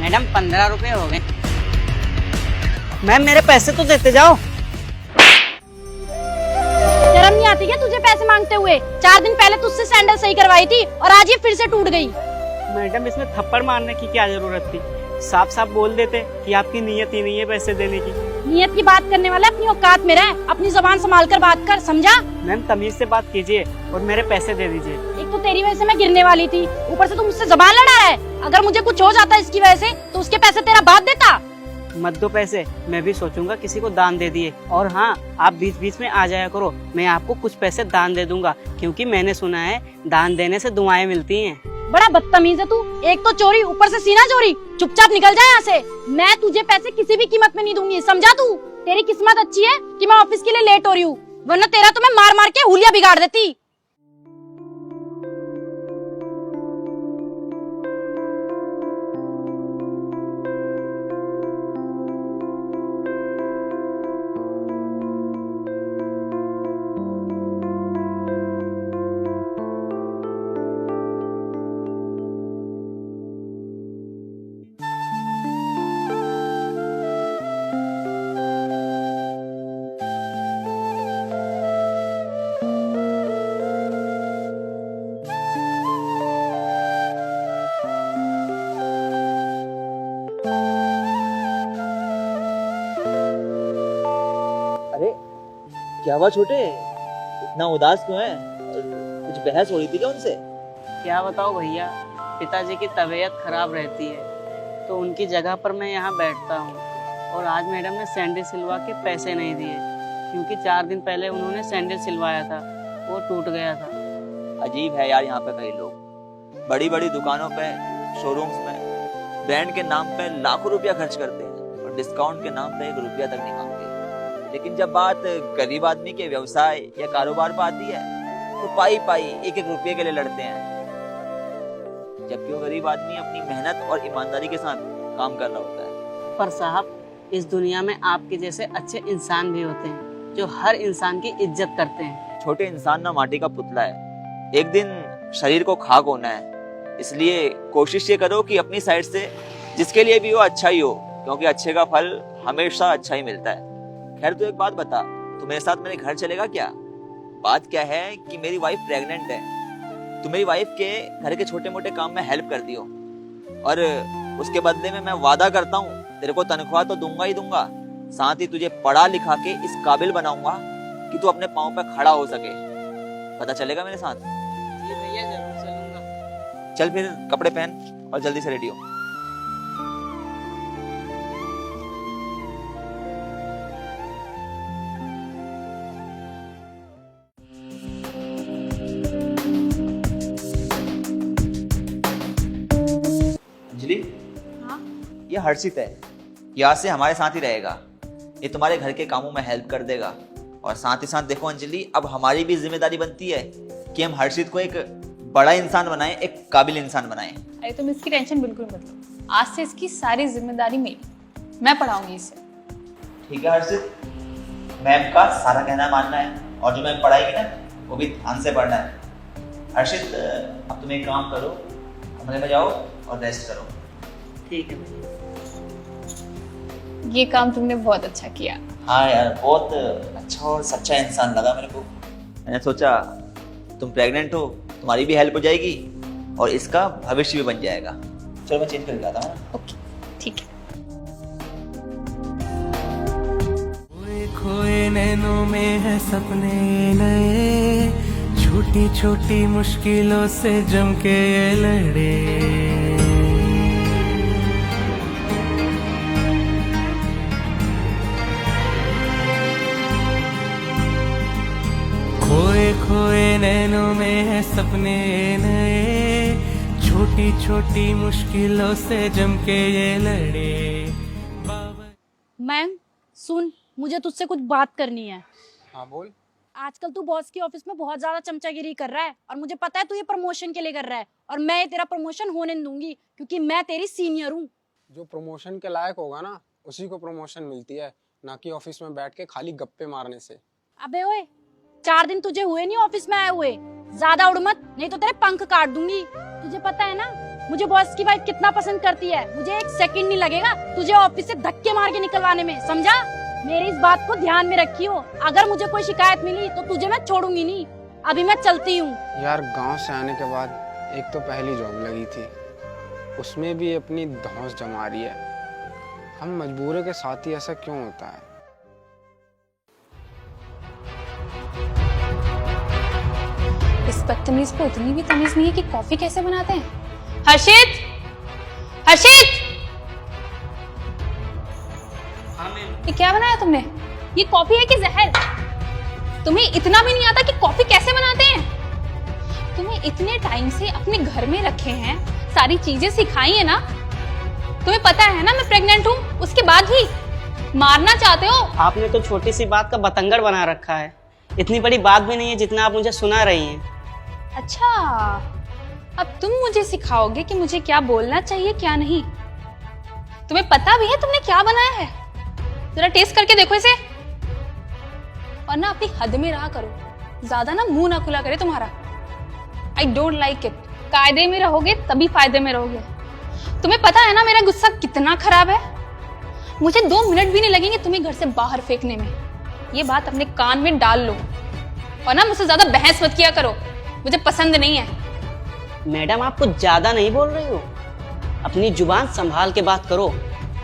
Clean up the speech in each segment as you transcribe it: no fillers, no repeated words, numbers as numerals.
Madam 15 रुपए हो गए। मैम मेरे पैसे तो देते जाओ। शर्म नहीं आती क्या तुझे पैसे मांगते हुए? 4 दिन पहले तुझसे सैंडल सही करवाई थी और आज ये फिर से टूट गई। मैडम इसमें थप्पड़ मारने की क्या जरूरत थी? साफ साफ बोल देते कि आपकी नीयत ही नहीं है पैसे देने की। नियत की बात करने वाला अपनी औकात में रह, अपनी जबान संभाल कर बात कर, समझा? मैम तमीज से बात कीजिए और मेरे पैसे दे दीजिए। एक तो तेरी वजह से मैं गिरने वाली थी, ऊपर से तू मुझसे जबान लड़ा रहा है। अगर मुझे कुछ हो जाता इसकी वजह से तो उसके पैसे तेरा बाप देता। मत दो पैसे, मैं भी सोचूंगा किसी को दान दे दिए। और हाँ, आप बीच बीच में आ जाया करो, मैं आपको कुछ पैसे दान दे दूंगा, क्योंकि मैंने सुना है दान देने से दुआएं मिलती हैं। बड़ा बदतमीज है तू, एक तो चोरी ऊपर से सीना चोरी। चुपचाप निकल जा यहाँ से, मैं तुझे पैसे किसी भी कीमत में नहीं दूंगी, समझा तू? तेरी किस्मत अच्छी है कि मैं ऑफिस के लिए लेट हो रही हूँ, वरना तेरा तो मैं मार मार के हुलिया बिगाड़ देती। अरे क्या हुआ छोटे, इतना उदास क्यों है? कुछ बहस हो रही थी क्या उनसे? क्या बताओ भैया, पिताजी की तबीयत खराब रहती है तो उनकी जगह पर मैं यहाँ बैठता हूँ। और आज मैडम ने सैंडल सिलवा के पैसे नहीं दिए, क्योंकि 4 दिन पहले उन्होंने सैंडल सिलवाया था, वो टूट गया था। अजीब है यार, यहाँ पे कई लोग बड़ी बड़ी दुकानों पे, शोरूम्स में ब्रांड के नाम पे लाखों रुपया खर्च करते हैं और डिस्काउंट के नाम पे 1 रुपया तक नहीं मांगते। लेकिन जब बात गरीब आदमी के व्यवसाय या कारोबार पर आती है तो पाई पाई 1-1 रुपये के लिए लड़ते हैं, जबकि वो गरीब आदमी अपनी मेहनत और ईमानदारी के साथ काम कर रहा होता है। पर साहब, इस दुनिया में आपके जैसे अच्छे इंसान भी होते हैं जो हर इंसान की इज्जत करते हैं। छोटे इंसान ना माटी का पुतला है, एक दिन शरीर को खाक होना है। इसलिए कोशिश ये करो कि अपनी साइड से जिसके लिए भी हो अच्छा ही हो, क्योंकि अच्छे का फल हमेशा अच्छा ही मिलता है। खैर तू एक बात बता, तू मेरे साथ मेरे घर चलेगा क्या? बात क्या है कि मेरी वाइफ प्रेग्नेंट है, तू मेरी वाइफ के घर के छोटे मोटे काम में हेल्प कर दियो, और उसके बदले में मैं वादा करता हूँ तेरे को तनख्वाह तो दूंगा ही दूंगा, साथ ही तुझे पढ़ा लिखा के इस काबिल बनाऊंगा कि तू अपने पाँव पे खड़ा हो सके। पता चलेगा मेरे साथ? जी भैया, जरूर चलूंगा। चल फिर कपड़े पहन और जल्दी से रेडी हो। अंजलि, हाँ? ये हर्षित है, यहाँ से हमारे साथ ही रहेगा। ये तुम्हारे घर के कामों में हेल्प कर देगा, और साथ ही साथ देखो अंजलि, अब हमारी भी जिम्मेदारी बनती है कि हम हर्षित को एक बड़ा इंसान बनाएं, एक काबिल इंसान बनाएं। अरे तुम इसकी टेंशन बिल्कुल मत लो, आज से इसकी सारी जिम्मेदारी मेरी, मैं पढ़ाऊंगी इसे। ठीक है हर्षित, मैम का सारा कहना मानना है, और जो मैम पढ़ाएगी ना वो भी ध्यान से पढ़ना है। हर्षित, अब तुम एक काम करो, कमरे में जाओ और रेस्ट करो। ठीक है भैया। ये काम तुमने बहुत अच्छा किया। हाँ यार, बहुत अच्छा और सच्चा इंसान लगा मेरे को। मैंने सोचा तुम प्रेग्नेंट हो, तुम्हारी भी हेल्प हो जाएगी और इसका भविष्य भी बन जाएगा। चलो मैं चेंज करके आता हूँ। ओके, ठीक है। खोए खोए नैनों में है सपने नए, छोटी छोटी मुश्किलों से जम के ये लड़े। खोए खोए नैनों में है सपने नए, छोटी छोटी मुश्किलों से जम के ये लड़े। मैम सुन, मुझे तुझसे कुछ बात करनी है। हाँ बोल। आजकल तू बॉस की ऑफिस में बहुत ज्यादा चमचागिरी कर रहा है, और मुझे पता है तू ये प्रमोशन के लिए कर रहा है, और मैं ये तेरा प्रमोशन होने नहीं दूंगी, क्योंकि मैं तेरी सीनियर हूँ। जो प्रमोशन के लायक होगा ना, उसी को प्रमोशन मिलती है, ना कि ऑफिस में बैठ के खाली गप्पे मारने से। अबे ओए, 4 दिन तुझे हुए नहीं ऑफिस में आए हुए। ज्यादा उड़ मत, नहीं तो तेरे पंख काट दूंगी। तुझे पता है ना मुझे बॉस की वाइफ कितना पसंद करती है। मुझे 1 सेकंड नहीं लगेगा तुझे ऑफिस से धक्के मार के निकलवाने में, समझा? मेरी इस बात को ध्यान में रखियो। अगर मुझे कोई शिकायत मिली तो तुझे मैं छोड़ूंगी नहीं। अभी मैं चलती हूँ। यार गांव से आने के बाद एक तो पहली जॉब लगी थी, उसमें भी अपनी धौंस जमा रही है। हम मजबूरी के साथ ही ऐसा क्यों होता है? इस बदतमीज को उतनी भी तमीज नहीं है कि कॉफी कैसे बनाते हैं। हर्षित, हर्षित, हाँ मैम। ये क्या बनाया तुमने? ये कॉफी है कि जहर? तुम्हें इतना भी नहीं आता कि कॉफी कैसे बनाते हैं? तुम्हें इतने टाइम से अपने घर में रखे हैं, सारी चीजें सिखाई है ना। तुम्हें पता है ना मैं प्रेग्नेंट हूँ, उसके बाद भी मारना चाहते हो। आपने तो छोटी सी बात का बतंगड़ बना रखा है। इतनी बड़ी बात भी नहीं है जितना आप मुझे सुना रही हैं। अच्छा, अब तुम मुझे सिखाओगे कि मुझे क्या बोलना चाहिए क्या नहीं। तुम्हें पता भी है तुमने क्या बनाया है? जरा टेस्ट करके देखो इसे। और ना अपनी हद में रहा करो, ज्यादा ना मुंह ना खुला करे तुम्हारा। I don't like it. कायदे में रहोगे तभी फायदे में रहोगे। तुम्हें पता है ना मेरा गुस्सा कितना खराब है। मुझे 2 मिनट भी नहीं लगेंगे तुम्हें घर से बाहर फेंकने में। ये बात अपने कान में डाल लो। और ना मुझसे ज्यादा बहस मत किया करो, मुझे पसंद नहीं है। मैडम आप कुछ ज्यादा नहीं बोल रही हो? अपनी जुबान संभाल के बात करो।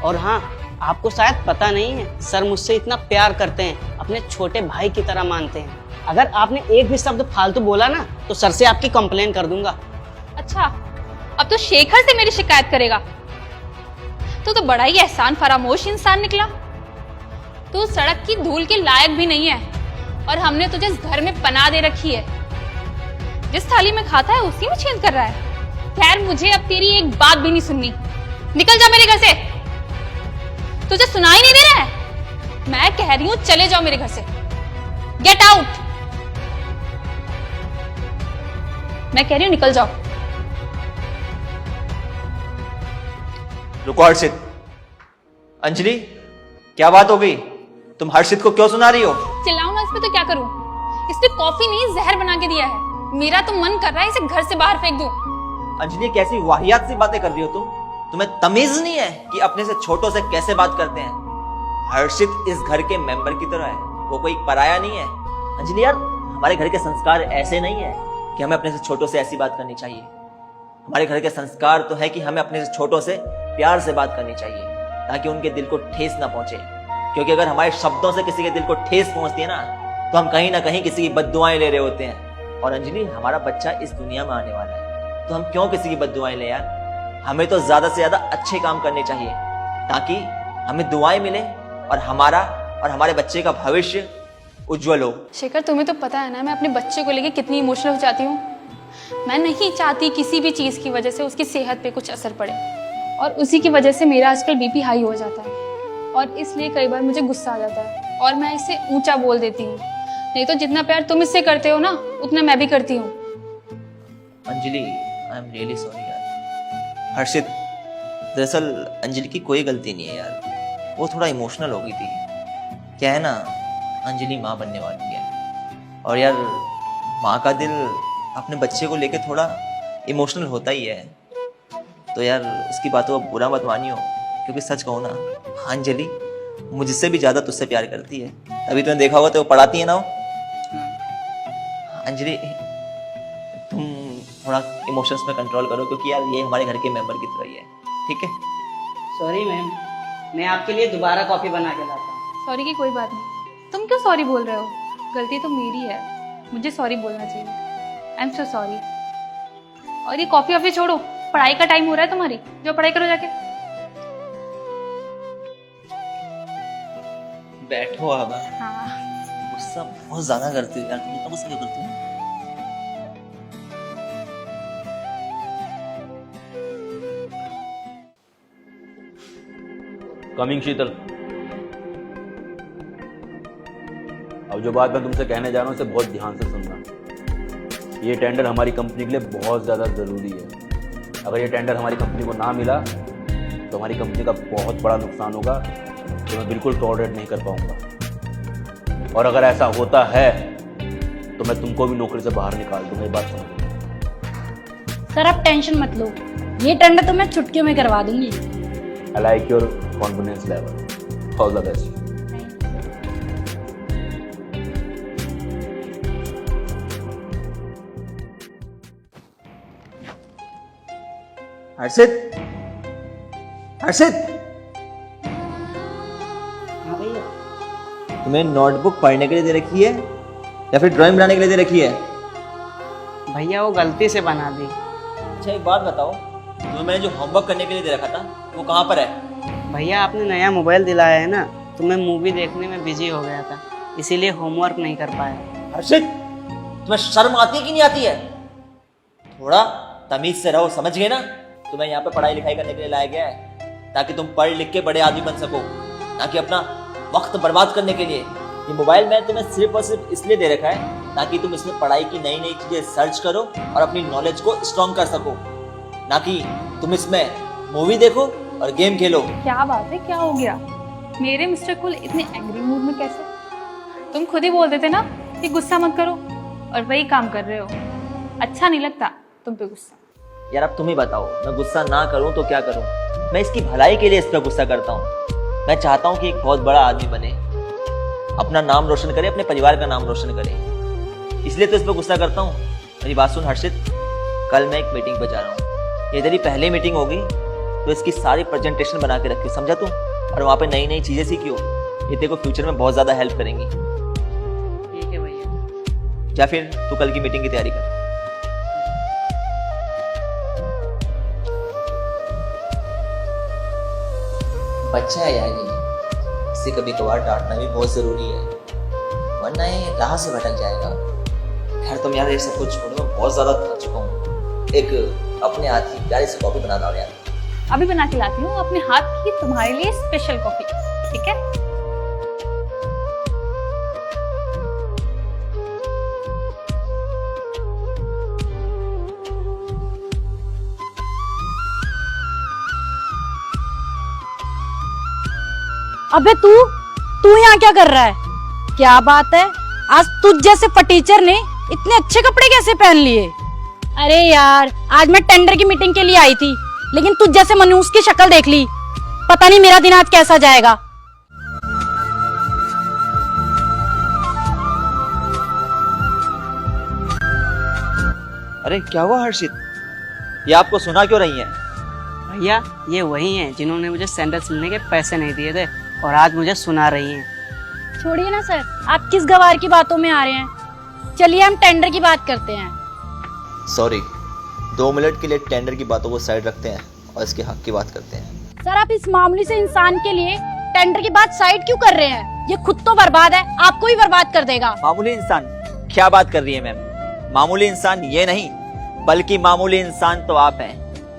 और हाँ, आपको शायद पता नहीं है, सर मुझसे इतना प्यार करते हैं, अपने छोटे भाई की तरह मानते हैं। अगर आपने एक भी शब्द फालतू बोला ना तो सर से आपकी कंप्लेन कर दूंगा। अच्छा, अब तो शेखर से मेरी शिकायत करेगा। तो बड़ा ही एहसान फरामोश इंसान निकला। तू सड़क की धूल के लायक भी नहीं है और हमने तुझे इस घर में पनाह दे रखी है। जिस थाली में खाता है उसी में छेद कर रहा है। खैर, मुझे अब तेरी एक बात भी नहीं सुननी। निकल जा मेरे घर से। तुझे सुनाई नहीं दे रहा है? मैं कह रही हूं चले जाओ मेरे घर से। Get out. मैं कह रही हूं निकल जाओ। रुको हर्षित। अंजलि, क्या बात हो गई? तुम हर्षित को क्यों सुना रही हो? चिल्लाऊं ना इस पे तो क्या करूं? इसने कॉफी नहीं जहर बना के दिया है। मेरा तो मन कर रहा है इसे घर से बाहर फेंक दूं। अंजलि, कैसी वाहियात सी बातें कर रही हो तुम? तुम्हें तमीज नहीं है कि अपने से छोटों से कैसे बात करते हैं? हर्षित इस घर के मेंबर की तरह है, वो कोई पराया नहीं है। अंजलि यार, हमारे घर के संस्कार ऐसे नहीं है कि हमें अपने से छोटों से ऐसी बात करनी चाहिए। हमारे घर के संस्कार तो है कि हमें अपने से छोटों से प्यार से बात करनी चाहिए ताकि उनके दिल को ठेस ना पहुंचे। क्योंकि अगर हमारे शब्दों से किसी के दिल को ठेस पहुंचती है ना तो हम कहीं ना कहीं किसी की बद्दुआएं ले रहे होते हैं। और अंजलि, हमारा बच्चा इस दुनिया में आने वाला है तो हम क्यों किसी की बद्दुआएं ले यार? हमें तो ज्यादा से ज्यादा अच्छे काम करने चाहिए ताकि हमें दुआएं मिले और हमारा और हमारे बच्चे का भविष्य उज्जवल हो। शेखर, तुम्हें तो पता है ना मैं अपने बच्चे को लेके कितनी इमोशनल हो जाती हूँ। मैं नहीं चाहती किसी भी चीज़ की वजह से उसकी सेहत पे कुछ असर पड़े और उसी की वजह से मेरा आजकल बीपी हाई हो जाता है और इसलिए कई बार मुझे गुस्सा आ जाता है और मैं इसे ऊंचा बोल देती हूँ। नहीं तो जितना प्यार तुम इससे करते हो ना उतना मैं भी करती हूँ। Anjali, I am really sorry यार। हर्षित, दरअसल अंजलि की कोई गलती नहीं है यार, वो थोड़ा इमोशनल हो गई थी। क्या है ना, अंजलि माँ बनने वाली है और यार माँ का दिल अपने बच्चे को लेके थोड़ा इमोशनल होता ही है। तो यार उसकी बातों को बुरा मत मानियो, क्योंकि सच कहूँ ना, अंजलि मुझसे भी ज्यादा तुझसे प्यार करती है। अभी तुमने देखा होगा तो वो पढ़ाती है ना वो। अंजलि, तुम थोड़ा इमोशंस में कंट्रोल करो क्योंकि यार ये हमारे घर के मेंबर की तरह ही है, ठीक है? सॉरी मैम, मैं आपके लिए दोबारा कॉफी बना के लाता हूँ। सॉरी की कोई बात नहीं। तुम क्यों सॉरी बोल रहे हो? गलती तो मेरी है, मुझे सॉरी बोलना चाहिए। I am so sorry. और ये कॉफी वॉफी छोड़ो, पढ़ाई का टाइम हो रहा है तुम्हारी, जो पढ़ाई करो जाके। बैठो अब। हाँ, गुस्सा बहुत ज्यादा करती हो यार, तुम इतना गुस्सा क्यों करती हो? कमिंग शीतल, अब जो बात मैं तुमसे कहने जा रहा हूँ उसे बहुत ध्यान से सुनना। ये टेंडर हमारी कंपनी के लिए बहुत ज़्यादा ज़रूरी है। अगर ये टेंडर हमारी कंपनी को ना मिला तो हमारी कंपनी का बहुत बड़ा नुकसान होगा जो मैं बिल्कुल टॉलरेट नहीं कर पाऊंगा। और अगर ऐसा होता है मैं तुमको भी नौकरी से बाहर निकाल दूंगा, ये बात समझ। सर आप टेंशन मत लो, ये टेंडर तो मैं चुटकियों में करवा दूंगी। I like your confidence level, all the best. Harshit, Harshit, हाँ भैया। तुम्हें नोटबुक पढ़ने के लिए दे रखी है या फिर ड्राइंग बनाने के लिए दे रखी है? भैया वो गलती से बना दी। अच्छा एक बात बताओ, तुम्हें मैंने जो होमवर्क करने के लिए दे रखा था वो कहाँ पर है? भैया आपने नया मोबाइल दिलाया है ना, तो मैं मूवी देखने में बिजी हो गया था, इसीलिए होमवर्क नहीं कर पाया। हर्षित, तुम्हें शर्म आती है कि नहीं आती है? थोड़ा तमीज से रहो, समझ गए ना? तुम्हें यहाँ पे पढ़ाई लिखाई करने के लिए लाया गया है ताकि तुम पढ़ लिख के बड़े आदमी बन सको, ना कि अपना वक्त बर्बाद करने के लिए। ये मोबाइल मैंने तुम्हें सिर्फ और सिर्फ इसलिए दे रखा है ताकि तुम इसमें पढ़ाई की नई नई चीजें सर्च करो और अपनी नॉलेज को स्ट्रॉन्ग कर सको, ना कि तुम इसमें मूवी देखो और गेम खेलो। क्या बात है, क्या हो गया? मेरे मिस्टर कुल इतने एंग्री मूड में कैसे? तुम खुद ही बोल देते ना कि गुस्सा मत करो, और वही काम कर रहे हो। अच्छा नहीं लगता तुम पे गुस्सा। यार अब तुम ही बताओ, मैं गुस्सा ना करूं तो क्या करूं? मैं इसकी भलाई के लिए इस पर गुस्सा करता हूं। मैं चाहता हूं कि एक बहुत बड़ा आदमी बने, अपना नाम रोशन करे, अपने परिवार का नाम रोशन करे, इसलिए तो इस पर गुस्सा करता हूं। मेरी बात सुन हर्षित, कल मैं एक मीटिंग पर जा रहा हूँ। ये तेरी पहली मीटिंग होगी तो इसकी सारी प्रेजेंटेशन बना के रखी, समझा तू? और वहाँ पे नई नई चीजें सीखी हो, ये तेरे को फ्यूचर में बहुत ज्यादा हेल्प करेंगी। ठीक है भैया। या फिर तू कल की मीटिंग की तैयारी कर। बच्चा है यार ये, इसे कभी कभार डांटना भी बहुत जरूरी है, वरना ये राह से भटक जाएगा। खैर तुम यार ये सब कुछ छोड़ो, मैं बहुत ज्यादा थक चुका हूँ। एक अपने हाथ की प्यारी सी कॉफी बना दो यार। अभी बना के लाती हूँ अपने हाथ की तुम्हारे लिए स्पेशल कॉफी, ठीक है? अबे तू यहाँ क्या कर रहा है? क्या बात है, आज तुझ जैसे फटीचर ने इतने अच्छे कपड़े कैसे पहन लिए? अरे यार, आज मैं टेंडर की मीटिंग के लिए आई थी, लेकिन तुझ जैसे मनूस की शक्ल देख ली। पता नहीं मेरा दिन आज कैसा जाएगा। अरे क्या हुआ हर्षित, ये आपको सुना क्यों रही है? भैया ये वही हैं जिन्होंने मुझे सैंडल सिलने के पैसे नहीं दिए थे और आज मुझे सुना रही हैं। छोड़िए ना सर, आप किस गवार की बातों में आ रहे हैं? चलिए हम टेंडर की बात करते हैं। सॉरी, 2 मिनट के लिए टेंडर की बातों को साइड रखते हैं और इसके हक की बात करते हैं। सर आप इस मामूली से इंसान के लिए टेंडर की बात साइड क्यों कर रहे हैं? ये खुद तो बर्बाद है, आपको भी बर्बाद कर देगा। मामूली इंसान? क्या बात कर रही है मैम? मामूली इंसान ये नहीं, बल्कि मामूली इंसान तो आप हैं,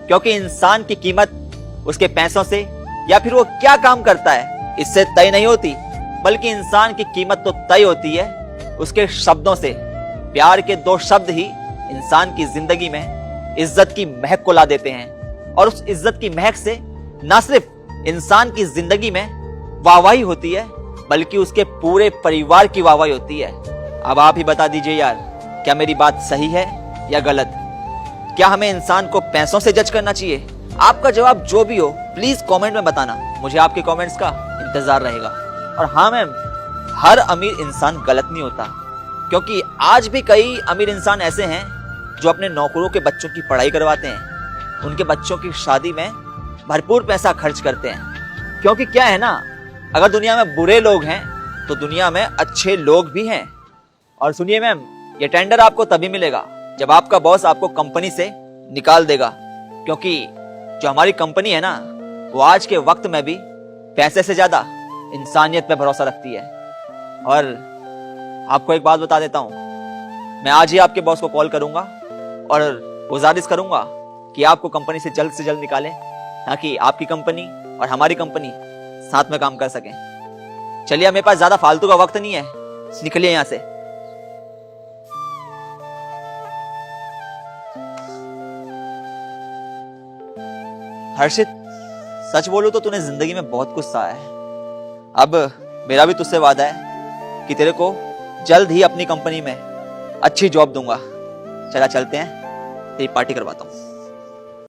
क्योंकि इंसान की कीमत उसके पैसों से या फिर वो क्या काम करता है इससे तय नहीं होती, बल्कि इंसान की कीमत तो तय होती है उसके शब्दों से। प्यार के 2 शब्द ही इंसान की जिंदगी में इज्जत की महक को ला देते हैं, और उस इज्जत की महक से न सिर्फ इंसान की जिंदगी में वाहवाही होती है, बल्कि उसके पूरे परिवार की वाहवाही होती है। अब आप ही बता दीजिए यार, क्या मेरी बात सही है या गलत? क्या हमें इंसान को पैसों से जज करना चाहिए? आपका जवाब जो भी हो प्लीज कमेंट में बताना, मुझे आपके कमेंट्स का इंतजार रहेगा। और हाँ मैम, हर अमीर इंसान गलत नहीं होता, क्योंकि आज भी कई अमीर इंसान ऐसे हैं जो अपने नौकरों के बच्चों की पढ़ाई करवाते हैं, उनके बच्चों की शादी में भरपूर पैसा खर्च करते हैं। क्योंकि क्या है ना, अगर दुनिया में बुरे लोग हैं तो दुनिया में अच्छे लोग भी हैं। और सुनिए मैम, ये टेंडर आपको तभी मिलेगा जब आपका बॉस आपको कंपनी से निकाल देगा, क्योंकि जो हमारी कंपनी है ना, वो आज के वक्त में भी पैसे से ज्यादा इंसानियत पे भरोसा रखती है। और आपको एक बात बता देता हूं, मैं आज ही आपके बॉस को कॉल करूंगा और गुजारिश करूंगा कि आपको कंपनी से जल्द निकालें, ताकि आपकी कंपनी और हमारी कंपनी साथ में काम कर सकें। चलिए, मेरे पास ज्यादा फालतू का वक्त नहीं है, निकलिए यहां से। हर्षित, सच बोलूं तो तूने जिंदगी में बहुत कुछ सहा है। अब मेरा भी तुझसे वादा है कि तेरे को जल्द ही अपनी कंपनी में अच्छी जॉब दूंगा। चला चलते हैं, तेरी पार्टी करवाता हूँ।